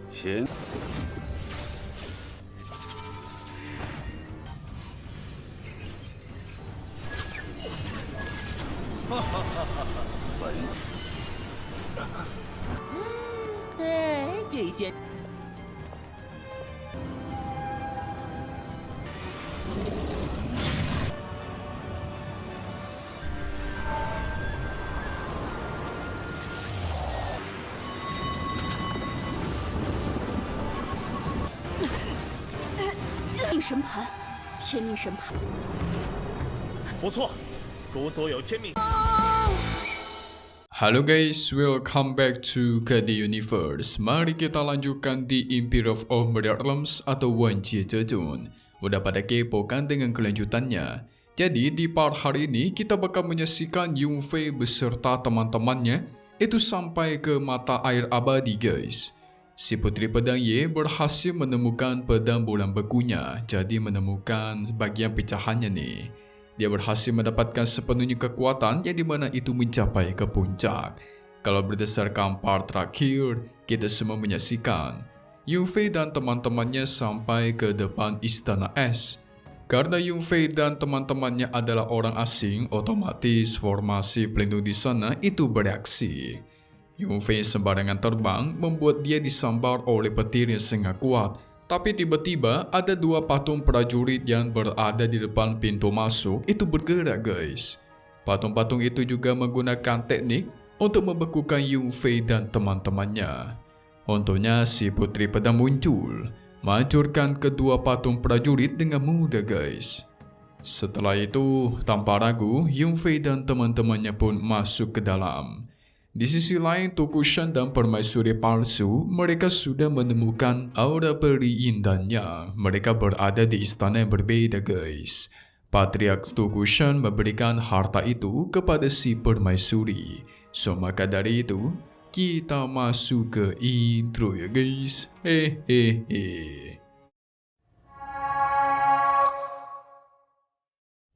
行。哎，这些命神盘，天命神盘。不错，如左有天命。 Halo guys, welcome back to KD Universe. Mari kita lanjutkan di Empire of Omered Realms atau Wanjie Zezun. Udah pada kepo kan dengan kelanjutannya? Jadi di part hari ini kita bakal menyaksikan Yunfei beserta teman-temannya itu sampai ke mata air abadi guys. Si Putri Pedang Ye berhasil menemukan pedang bulan bekunya, jadi menemukan bagian pecahannya nih. Dia berhasil mendapatkan sepenuhnya kekuatan yang dimana itu mencapai ke puncak. Kalau berdasarkan part terakhir, kita semua menyaksikan Yunfei dan teman-temannya sampai ke depan Istana Es. Karena Yunfei dan teman-temannya adalah orang asing, otomatis formasi pelindung di sana itu bereaksi. Yunfei sembarangan terbang membuat dia disambar oleh petir yang sangat kuat. Tapi tiba-tiba ada dua patung prajurit yang berada di depan pintu masuk itu bergerak guys. Patung-patung itu juga menggunakan teknik untuk membekukan Yunfei dan teman-temannya. Untungnya si Putri Pedang muncul, menghancurkan kedua patung prajurit dengan mudah guys. Setelah itu, tanpa ragu, Yunfei dan teman-temannya pun masuk ke dalam. Di sisi lain, Tokushan dan permaisuri palsu, mereka sudah menemukan aura peri indahnya. Mereka berada di istana yang berbeda guys. Patriark Tokushan memberikan harta itu kepada si permaisuri. So maka dari itu, kita masuk ke intro ya guys. Hehehe.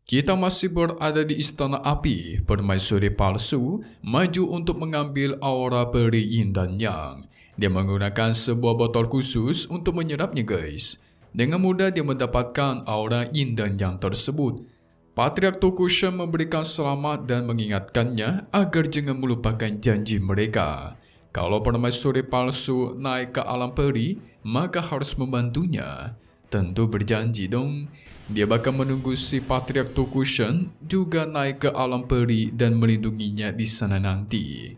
Kita masih berada di Istana Api. Permaisuri palsu maju untuk mengambil aura peri yin dan yang. Dia menggunakan sebuah botol khusus untuk menyerapnya guys. Dengan mudah dia mendapatkan aura yin dan yang tersebut. Patriark Tokushan memberikan selamat dan mengingatkannya agar jangan melupakan janji mereka. Kalau permaisuri palsu naik ke alam peri, maka harus membantunya. Tentu berjanji dong. Dia bakal menunggu si Patriark Tokushan juga naik ke alam peri dan melindunginya di sana nanti.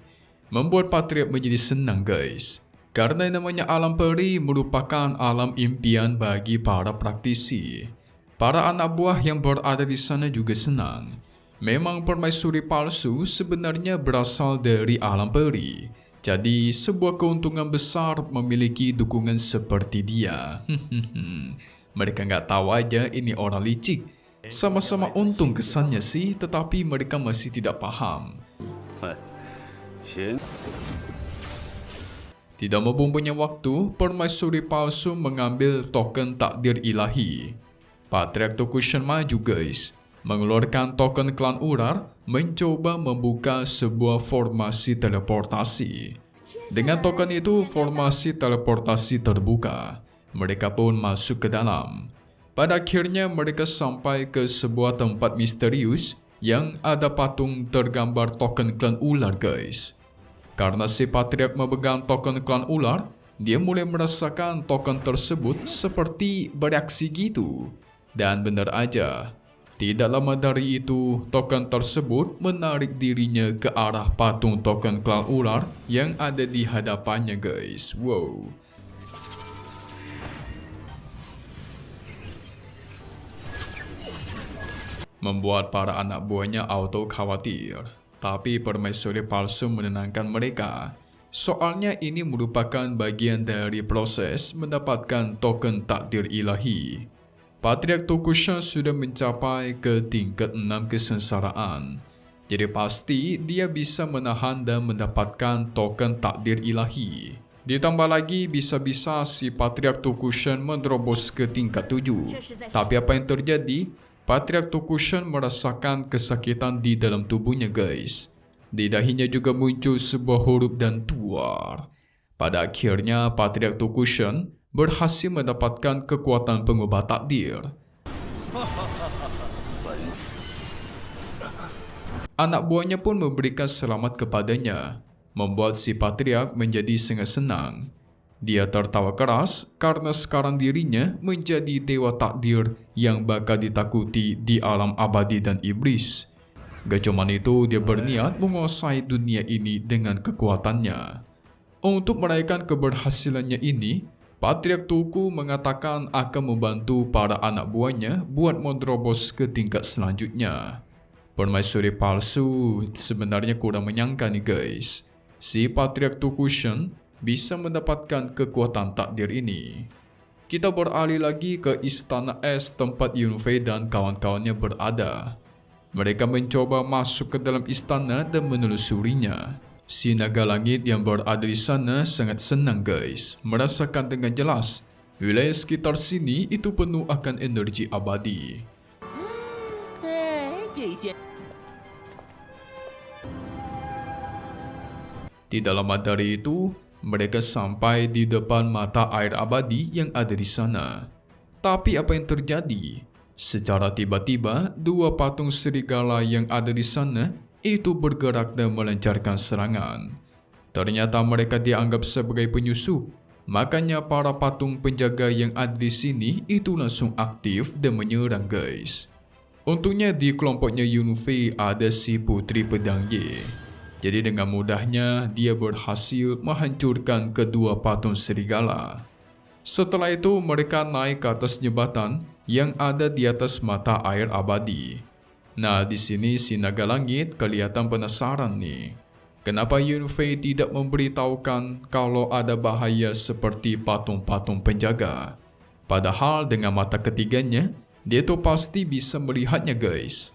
Membuat Patriark menjadi senang guys. Karena yang namanya alam peri merupakan alam impian bagi para praktisi. Para anak buah yang berada di sana juga senang. Memang permaisuri palsu sebenarnya berasal dari alam peri. Jadi sebuah keuntungan besar memiliki dukungan seperti dia. Mereka nggak tahu aja ini orang licik. Sama-sama untung kesannya sih, tetapi mereka masih tidak paham. Tidak mempunyai waktu, permaisuri palsu mengambil token takdir ilahi. Patriark Tokushan maju guys. Mengeluarkan token klan ular, mencoba membuka sebuah formasi teleportasi. Dengan token itu, formasi teleportasi terbuka. Mereka pun masuk ke dalam. Pada akhirnya mereka sampai ke sebuah tempat misterius yang ada patung tergambar token klan ular guys. Karena si Patriark memegang token klan ular, dia mulai merasakan token tersebut seperti bereaksi gitu. Dan benar aja, tidak lama dari itu token tersebut menarik dirinya ke arah patung token klan ular yang ada di hadapannya guys. Wow. Membuat para anak buahnya auto khawatir. Tapi permaisuri palsu menenangkan mereka. Soalnya ini merupakan bagian dari proses mendapatkan token takdir ilahi. Patriark Tokushan sudah mencapai ke tingkat 6 kesengsaraan. Jadi pasti dia bisa menahan dan mendapatkan token takdir ilahi. Ditambah lagi bisa-bisa si Patriark Tokushan menerobos ke tingkat 7. Tapi apa yang terjadi? Patriark Tokushan merasakan kesakitan di dalam tubuhnya guys. Di dahinya juga muncul sebuah huruf dan tuar. Pada akhirnya, Patriark Tokushan berhasil mendapatkan kekuatan pengubah takdir. Anak buahnya pun memberikan selamat kepadanya, membuat si Patriark menjadi sangat senang. Dia tertawa keras karena sekarang dirinya menjadi dewa takdir yang bakal ditakuti di alam abadi dan iblis. Gak cuma itu, dia berniat menguasai dunia ini dengan kekuatannya. Untuk merayakan keberhasilannya ini, Patriark Tulku mengatakan akan membantu para anak buahnya buat menerobos ke tingkat selanjutnya. Permaisuri palsu sebenarnya kurang menyangka nih guys. Si Patriark Tokushan bisa mendapatkan kekuatan takdir ini. Kita beralih lagi ke Istana Es tempat Yunfei dan kawan-kawannya berada. Mereka mencoba masuk ke dalam istana dan menelusurinya. Si naga langit yang berada di sana sangat senang guys, merasakan dengan jelas wilayah sekitar sini itu penuh akan energi abadi. Tidak lama dari itu, mereka sampai di depan mata air abadi yang ada di sana. Tapi apa yang terjadi? Secara tiba-tiba, dua patung serigala yang ada di sana itu bergerak dan melancarkan serangan. Ternyata mereka dianggap sebagai penyusup. Makanya para patung penjaga yang ada di sini itu langsung aktif dan menyerang guys. Untungnya di kelompoknya Yunfei ada si Putri Pedang Ye. Jadi dengan mudahnya dia berhasil menghancurkan kedua patung serigala. Setelah itu mereka naik ke atas jembatan yang ada di atas mata air abadi. Nah, di sini si naga langit kelihatan penasaran nih. Kenapa Yunfei tidak memberitahukan kalau ada bahaya seperti patung-patung penjaga? Padahal dengan mata ketiganya, dia tuh pasti bisa melihatnya guys.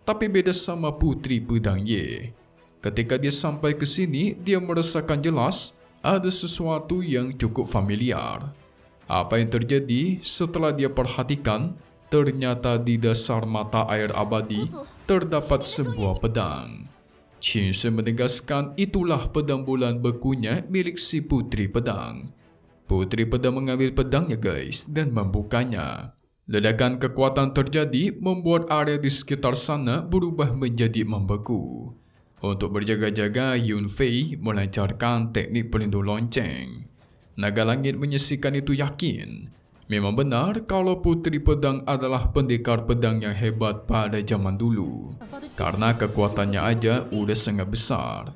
Tapi beda sama Putri Pedang Ye. Ketika dia sampai ke sini, dia merasakan jelas ada sesuatu yang cukup familiar. Apa yang terjadi setelah dia perhatikan, ternyata di dasar mata air abadi terdapat sebuah pedang. Qin Shi menegaskan itulah pedang bulan bekunya milik si Putri Pedang. Putri Pedang mengambil pedangnya guys dan membukanya. Ledakan kekuatan terjadi membuat area di sekitar sana berubah menjadi membeku. Untuk berjaga-jaga, Yunfei melancarkan teknik pelindung lonceng. Naga langit menyaksikan itu yakin. Memang benar kalau Putri Pedang adalah pendekar pedang yang hebat pada zaman dulu. Karena kekuatannya aja udah sangat besar.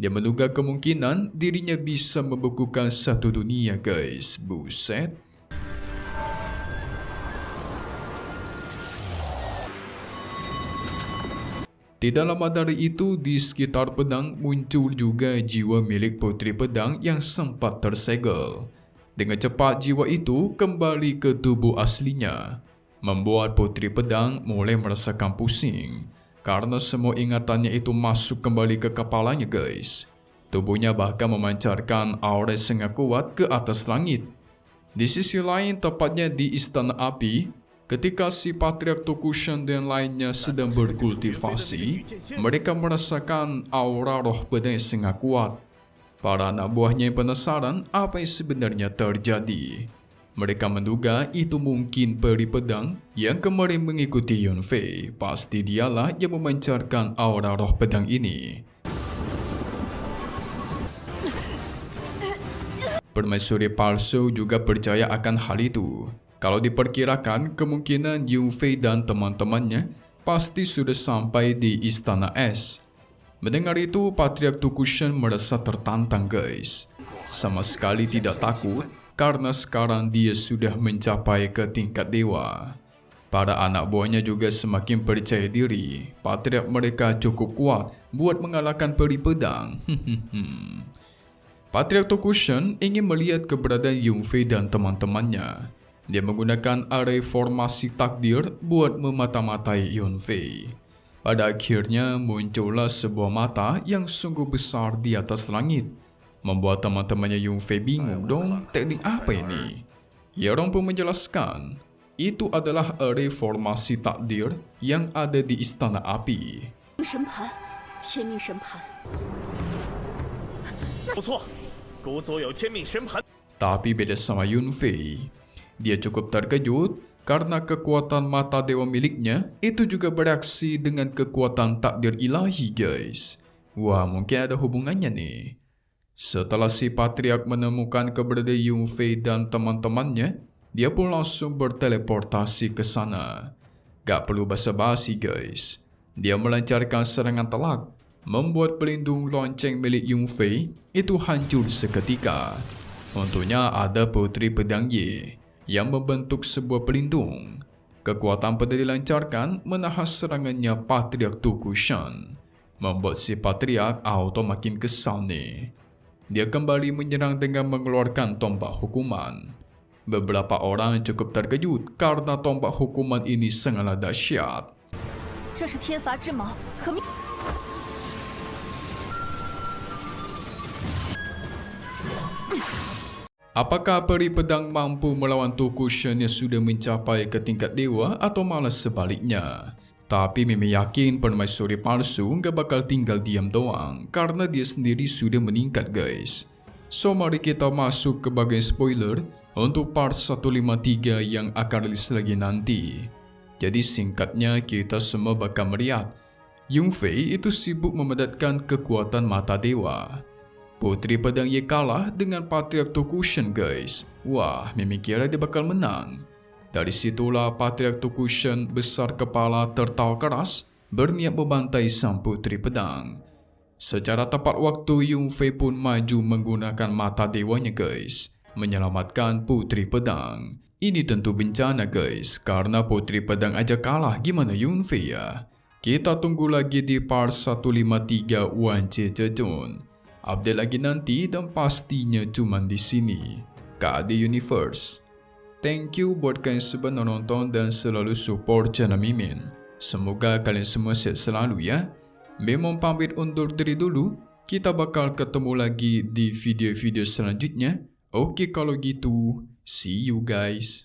Dia menduga kemungkinan dirinya bisa membekukan satu dunia guys. Buset. Tidak lama dari itu, di sekitar pedang muncul juga jiwa milik Putri Pedang yang sempat tersegel. Dengan cepat jiwa itu kembali ke tubuh aslinya, membuat Putri Pedang mulai merasakan pusing. Karena semua ingatannya itu masuk kembali ke kepalanya guys. Tubuhnya bahkan memancarkan aura sangat kuat ke atas langit. Di sisi lain, tepatnya di Istana Api, ketika si Patriark Tokushan dan lainnya sedang berkultivasi, mereka merasakan aura roh pedang yang sangat kuat. Para anak buahnya yang penasaran apa yang sebenarnya terjadi. Mereka menduga itu mungkin peri pedang yang kemarin mengikuti Yunfei. Pasti dialah yang memancarkan aura roh pedang ini. Permaisuri palsu juga percaya akan hal itu. Kalau diperkirakan, kemungkinan Yunfei dan teman-temannya pasti sudah sampai di Istana Es. Mendengar itu, Patriark Tokushan merasa tertantang guys. Sama sekali tidak takut, karena sekarang dia sudah mencapai ke tingkat dewa. Para anak buahnya juga semakin percaya diri. Patriark mereka cukup kuat buat mengalahkan peri pedang. Patriark Tokushan ingin melihat keberadaan Yunfei dan teman-temannya. Dia menggunakan array formasi takdir buat memata-matai Yunfei. Pada akhirnya muncullah sebuah mata yang sungguh besar di atas langit. Membuat teman-temannya Yunfei bingung dong, teknik apa ini? Yerong pun menjelaskan, itu adalah array formasi takdir yang ada di Istana Api. 天命神盘，不错，古佐有天命神盘。 Tapi beda sama Yunfei, dia cukup terkejut karena kekuatan mata dewa miliknya itu juga bereaksi dengan kekuatan takdir ilahi guys. Wah, mungkin ada hubungannya nih. Setelah si Patriark menemukan keberadaan Yunfei dan teman-temannya, dia pun langsung berteleportasi ke sana. Gak perlu basa-basi guys. Dia melancarkan serangan telak, membuat pelindung lonceng milik Yunfei itu hancur seketika. Untungnya ada Putri Pedang Ye yang membentuk sebuah pelindung. Kekuatan pedang dilancarkan menahan serangannya Patriark Tokushan, membuat si Patriark auto makin kesal nih. Dia kembali menyerang dengan mengeluarkan tombak hukuman. Beberapa orang cukup terkejut karena tombak hukuman ini sangatlah dahsyat. 这是天罚之矛和命。 Apakah peri pedang mampu melawan Tokushan yang sudah mencapai ke tingkat dewa atau malah sebaliknya? Tapi Mimi yakin permaisuri palsu gak bakal tinggal diam doang karena dia sendiri sudah meningkat guys. So mari kita masuk ke bagian spoiler untuk part 153 yang akan rilis lagi nanti. Jadi singkatnya kita semua bakal melihat Yunfei itu sibuk memedatkan kekuatan mata dewa. Putri Pedang Ye kalah dengan Patriark Tokushan guys. Wah, Mimi kira dia bakal menang. Dari situlah Patriark Tokushan besar kepala tertawa keras berniat membantai sang Putri Pedang. Secara tepat waktu Yunfei pun maju menggunakan mata dewanya guys, menyelamatkan Putri Pedang. Ini tentu bencana guys, karena Putri Pedang aja kalah, gimana Yunfei ya? Kita tunggu lagi di part 153 Wanci Zezun. Update lagi nanti dan pastinya cuma di sini, KD Universe. Thank you buat kalian semua nonton dan selalu support channel Mimin. Semoga kalian semua sehat selalu ya. Memang pamit undur diri dulu. Kita bakal ketemu lagi di video-video selanjutnya. Oke kalau gitu, see you guys.